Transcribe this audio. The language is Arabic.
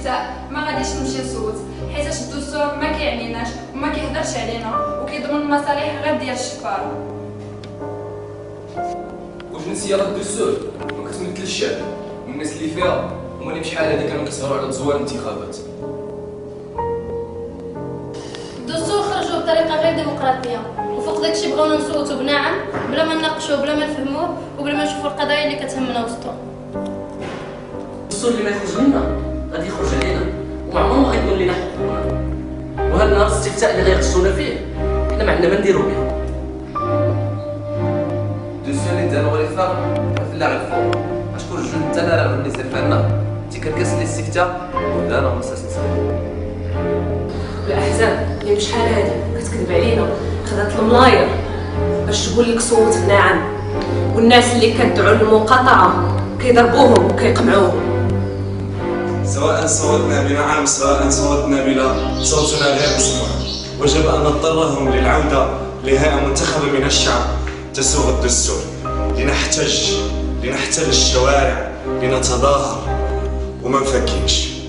الاستفتاء ما غاديش نمشي نصوت، حيت الدستور ما كيعنيناش وما كيهضرش علينا وكيضمن المصالح غير ديال الشفاره. وجنسيه راه الدستور ما كتمثل الشعب، والناس اللي فيها هما اللي بشحال هادي كانوا كيسهروا على تزوير الانتخابات. الدستور خرجوه بطريقه غير ديمقراطيه، وفوق داكشي بغاونا نصوتوا بنعم بلا ما نناقشوه بلا ما نفهموه وبلا ما نشوفوا القضايا اللي كتهمنا وسطهم. الدستور اللي ما يخرج منا غادي يخرج علينا وما عمره ما غيكون لينا حقوقنا، وهذا النهار الاستفتاء اللي غيخصونا فيه حنا ما عندنا ما نديرو به. الدستور اللي دار الوظيفه في اللعب الفوق اشكون الجند حتى انا راه اللي سير فعلنا تيكركس الاستفتاء ودانا مساس الاحزاب اللي بشحال هادي كتكذب علينا خدات الملاير باش تقول لك صوت بنعم، والناس اللي كتدعو للمقاطعه كيضربوهم وكيقمعوهم. سواء صوتنا بنعم سواء صوتنا بلا، صوتنا غير مسموع. وجب ان نضطرهم للعوده لهيئه منتخبه من الشعب تسوغ الدستور، لنحتج، لنحتل الشوارع، لنتظاهر وما نفكيش.